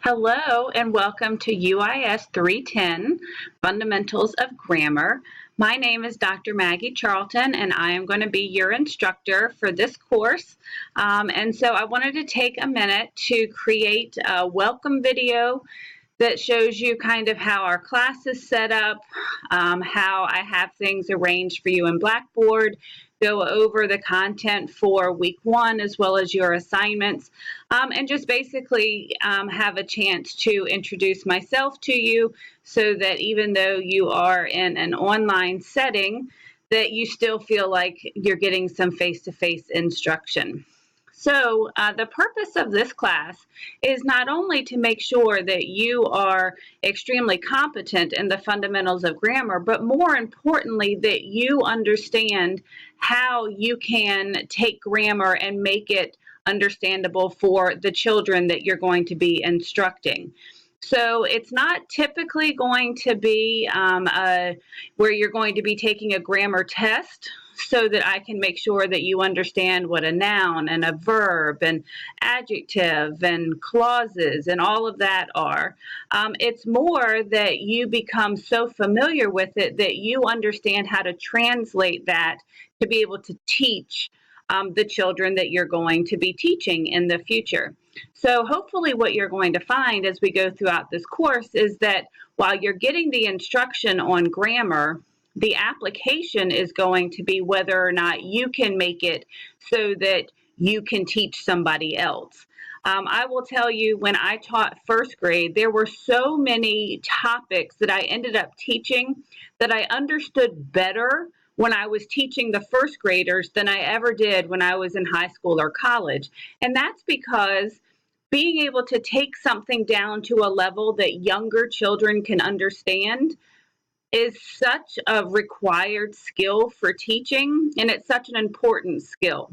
Hello and welcome to UIS 310, Fundamentals of Grammar. My name is Dr. Maggie Charlton and I am going to be your instructor for this course. And so I wanted to take a minute to create a welcome video that shows you kind of how our class is set up, how I have things arranged for you in Blackboard, go over the content for week one as well as your assignments, and just basically have a chance to introduce myself to you so that even though you are in an online setting, that you still feel like you're getting some face-to-face instruction. So the purpose of this class is not only to make sure that you are extremely competent in the fundamentals of grammar, but more importantly, that you understand how you can take grammar and make it understandable for the children that you're going to be instructing. So it's not typically going to be where you're going to be taking a grammar test so that I can make sure that you understand what a noun and a verb and adjective and clauses and all of that are. It's more that you become so familiar with it that you understand how to translate that to be able to teach the children that you're going to be teaching in the future. So hopefully what you're going to find as we go throughout this course is that while you're getting the instruction on grammar, the application is going to be whether or not you can make it so that you can teach somebody else. I will tell you, when I taught first grade, there were so many topics that I ended up teaching that I understood better when I was teaching the first graders than I ever did when I was in high school or college. And that's because being able to take something down to a level that younger children can understand is such a required skill for teaching, and it's such an important skill.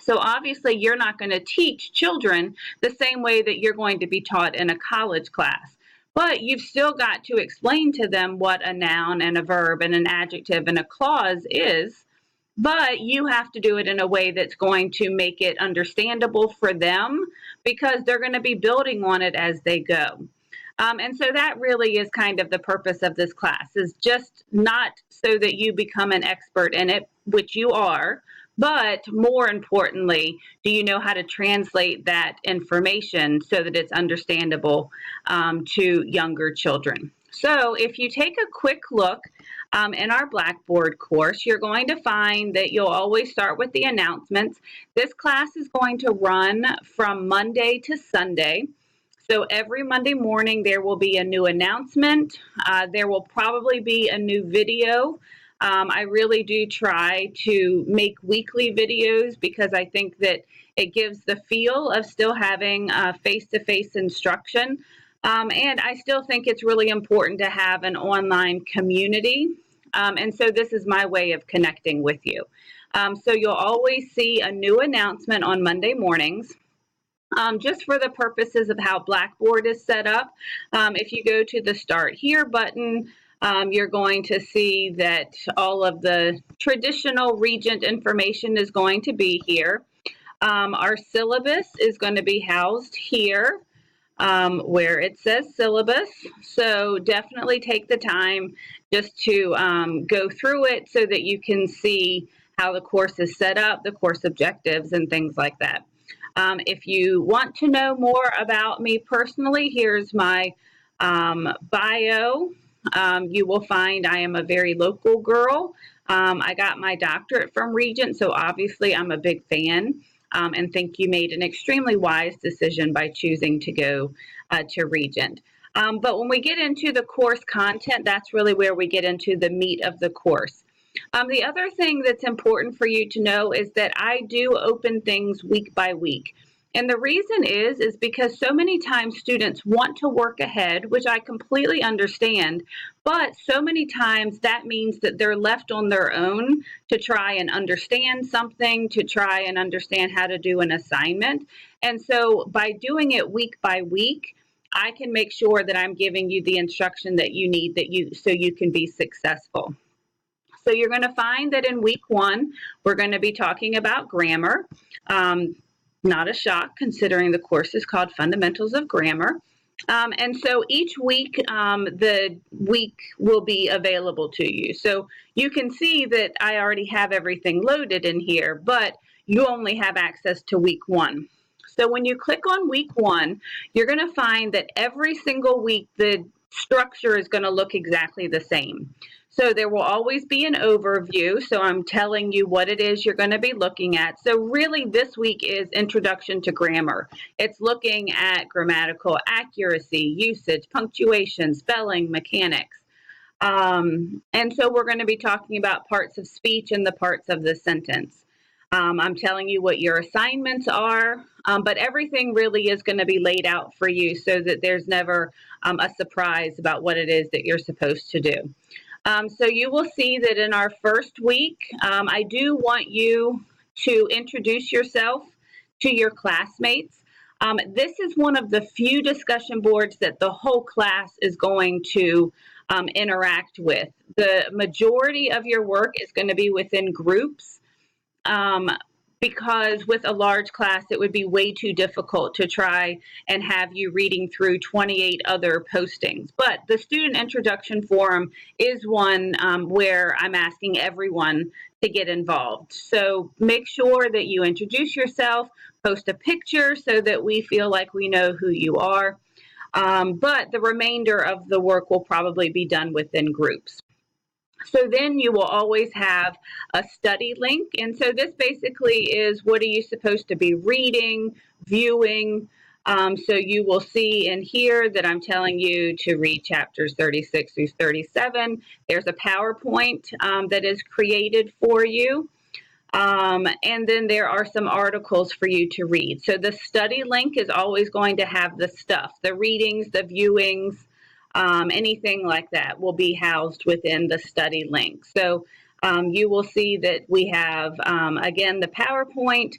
So obviously you're not going to teach children the same way that you're going to be taught in a college class. But you've still got to explain to them what a noun and a verb and an adjective and a clause is, but you have to do it in a way that's going to make it understandable for them because they're going to be building on it as they go. And so that really is kind of the purpose of this class, is just not so that you become an expert in it, which you are, but more importantly, do you know how to translate that information so that it's understandable to younger children? So if you take a quick look in our Blackboard course, you're going to find that you'll always start with the announcements. This class is going to run from Monday to Sunday. So every Monday morning there will be a new announcement. There will probably be a new video. I really do try to make weekly videos because I think that it gives the feel of still having face-to-face instruction. And I still think it's really important to have an online community. And so this is my way of connecting with you. So you'll always see a new announcement on Monday mornings. Just for the purposes of how Blackboard is set up, if you go to the Start Here button, you're going to see that all of the traditional Regent information is going to be here. Our syllabus is going to be housed here where it says syllabus. So definitely take the time just to go through it so that you can see how the course is set up, the course objectives, and things like that. If you want to know more about me personally, here's my bio. You will find I am a very local girl. I got my doctorate from Regent, so obviously I'm a big fan and think you made an extremely wise decision by choosing to go to Regent. But when we get into the course content, that's really where we get into the meat of the course. The other thing that's important for you to know is that I do open things week by week. And the reason is because so many times students want to work ahead, which I completely understand, but so many times that means that they're left on their own to try and understand something, to try and understand how to do an assignment. And so by doing it week by week, I can make sure that I'm giving you the instruction that you need so you can be successful. So you're going to find that in week one, we're going to be talking about grammar. Not a shock considering the course is called Fundamentals of Grammar. And so each week, the week will be available to you. So you can see that I already have everything loaded in here, but you only have access to week 1. So when you click on week 1, you're going to find that every single week the structure is going to look exactly the same. So there will always be an overview. So I'm telling you what it is you're going to be looking at. So really this week is Introduction to Grammar. It's looking at grammatical accuracy, usage, punctuation, spelling, mechanics. And so we're going to be talking about parts of speech and the parts of the sentence. I'm telling you what your assignments are, but everything really is going to be laid out for you so that there's never a surprise about what it is that you're supposed to do. So you will see that in our first week, I do want you to introduce yourself to your classmates. This is one of the few discussion boards that the whole class is going to interact with. The majority of your work is going to be within groups. Because with a large class, it would be way too difficult to try and have you reading through 28 other postings. But the Student Introduction Forum is one where I'm asking everyone to get involved. So make sure that you introduce yourself, post a picture so that we feel like we know who you are. But the remainder of the work will probably be done within groups. So then you will always have a study link. And so this basically is what are you supposed to be reading, viewing. So you will see in here that I'm telling you to read chapters 36 through 37. There's a PowerPoint that is created for you. And then there are some articles for you to read. So the study link is always going to have the stuff, the readings, the viewings, anything like that will be housed within the study link. So you will see that we have, again, the PowerPoint,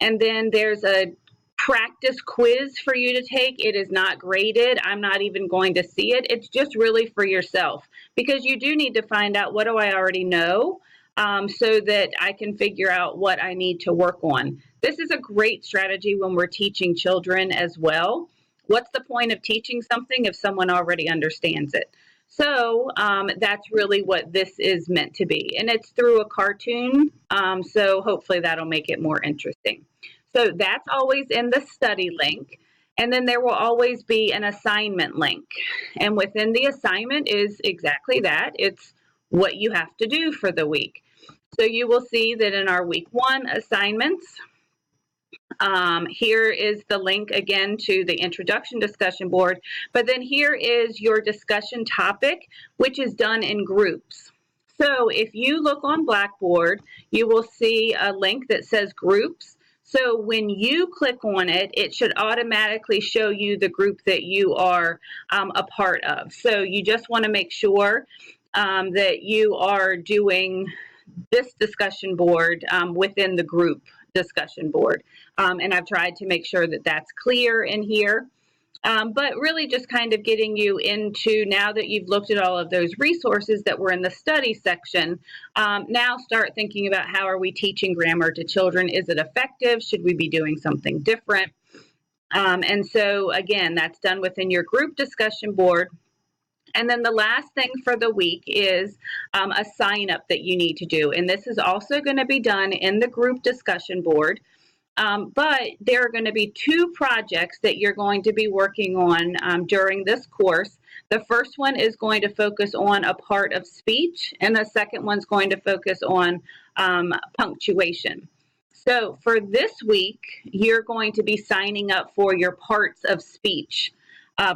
and then there's a practice quiz for you to take. It is not graded. I'm not even going to see it. It's just really for yourself because you do need to find out what do I already know so that I can figure out what I need to work on. This is a great strategy when we're teaching children as well. What's the point of teaching something if someone already understands it? So that's really what this is meant to be. And it's through a cartoon, so hopefully that'll make it more interesting. So that's always in the study link. And then there will always be an assignment link. And within the assignment is exactly that. It's what you have to do for the week. So you will see that in our week 1 assignments, here is the link again to the introduction discussion board, but then here is your discussion topic, which is done in groups. So if you look on Blackboard, you will see a link that says groups. So when you click on it, it should automatically show you the group that you are a part of. So you just want to make sure that you are doing this discussion board within the group discussion board. And I've tried to make sure that that's clear in here. But really just kind of getting you into, now that you've looked at all of those resources that were in the study section, now start thinking about how are we teaching grammar to children? Is it effective? Should we be doing something different? And so again, that's done within your group discussion board. And then the last thing for the week is a sign up that you need to do. And this is also going to be done in the group discussion board. But there are going to be 2 projects that you're going to be working on during this course. The first one is going to focus on a part of speech, and the second one's going to focus on punctuation. So for this week, you're going to be signing up for your parts of speech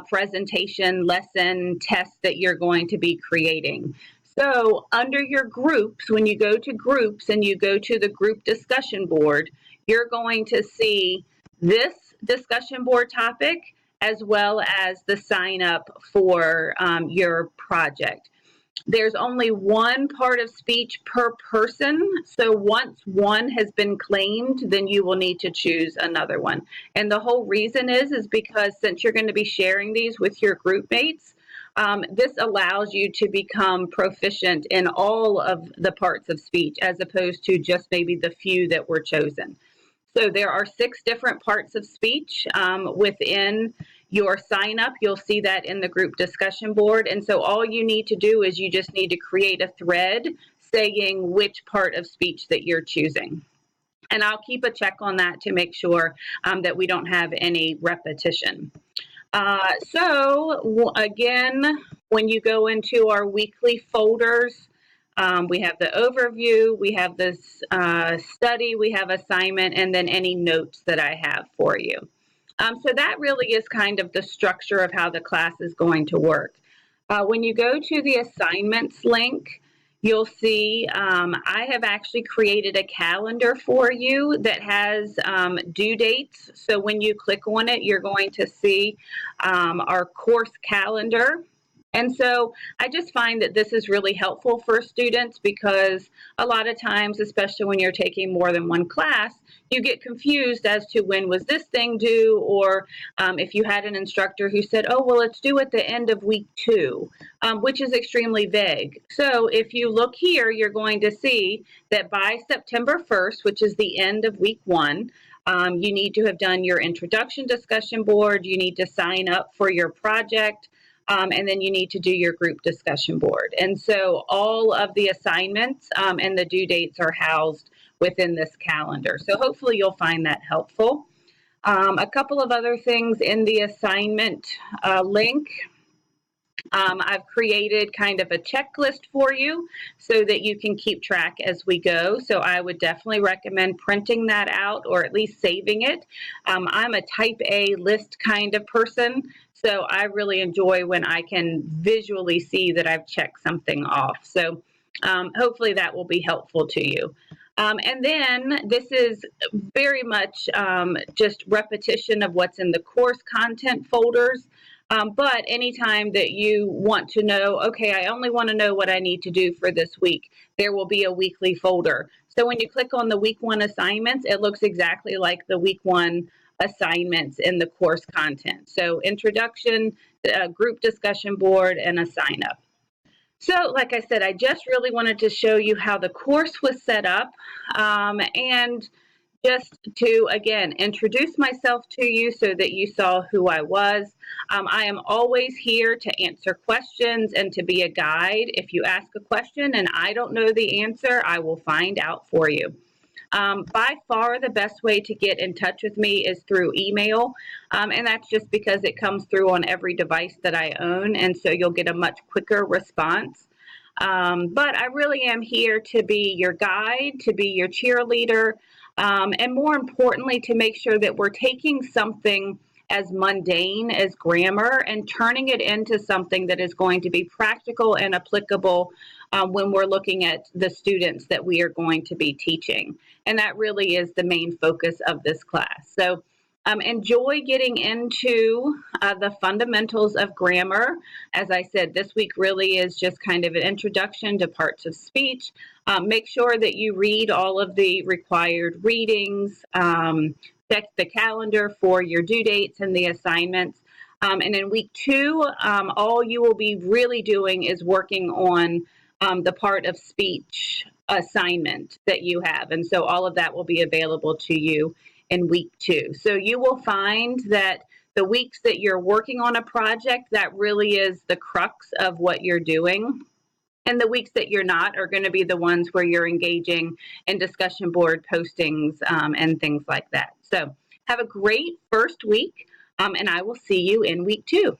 presentation, lesson, test that you're going to be creating. So under your groups, when you go to groups and you go to the group discussion board, you're going to see this discussion board topic as well as the sign up for your project. There's only one part of speech per person. So once one has been claimed, then you will need to choose another one. And the whole reason is because since you're going to be sharing these with your group mates, this allows you to become proficient in all of the parts of speech as opposed to just maybe the few that were chosen. So there are 6 different parts of speech within Your sign up, you'll see that in the group discussion board. And so all you need to do is you just need to create a thread saying which part of speech that you're choosing. And I'll keep a check on that to make sure that we don't have any repetition. So again, when you go into our weekly folders, we have the overview, we have this study, we have assignment, and then any notes that I have for you. So that really is kind of the structure of how the class is going to work. When you go to the assignments link, you'll see I have actually created a calendar for you that has due dates. So when you click on it, you're going to see our course calendar. And so I just find that this is really helpful for students because a lot of times, especially when you're taking more than one class, you get confused as to when was this thing due, or if you had an instructor who said, oh, well, it's due at the end of week 2, which is extremely vague. So if you look here, you're going to see that by September 1st, which is the end of week 1, you need to have done your introduction discussion board, you need to sign up for your project, and then you need to do your group discussion board. And so all of the assignments and the due dates are housed within this calendar. So hopefully you'll find that helpful. A couple of other things in the assignment link. I've created kind of a checklist for you so that you can keep track as we go. So I would definitely recommend printing that out or at least saving it. I'm a type A list kind of person, so I really enjoy when I can visually see that I've checked something off. So hopefully that will be helpful to you. And then this is very much just repetition of what's in the course content folders. But anytime that you want to know, okay, I only want to know what I need to do for this week, there will be a weekly folder. So when you click on the week 1 assignments, it looks exactly like the week 1 assignments in the course content. So introduction, group discussion board, and a sign up. So like I said, I just really wanted to show you how the course was set up and just to, again, introduce myself to you so that you saw who I was. I am always here to answer questions and to be a guide. If you ask a question and I don't know the answer, I will find out for you. By far, the best way to get in touch with me is through email, and that's just because it comes through on every device that I own, and so you'll get a much quicker response. But I really am here to be your guide, to be your cheerleader, and more importantly, to make sure that we're taking something as mundane as grammar and turning it into something that is going to be practical and applicable when we're looking at the students that we are going to be teaching. And that really is the main focus of this class. So enjoy getting into the fundamentals of grammar. As I said, this week really is just kind of an introduction to parts of speech. Make sure that you read all of the required readings, check the calendar for your due dates and the assignments. And in week 2, all you will be really doing is working on the part of speech assignment that you have. And so all of that will be available to you in week 2. So you will find that the weeks that you're working on a project, that really is the crux of what you're doing. And the weeks that you're not are going to be the ones where you're engaging in discussion board postings and things like that. So have a great first week, and I will see you in week 2.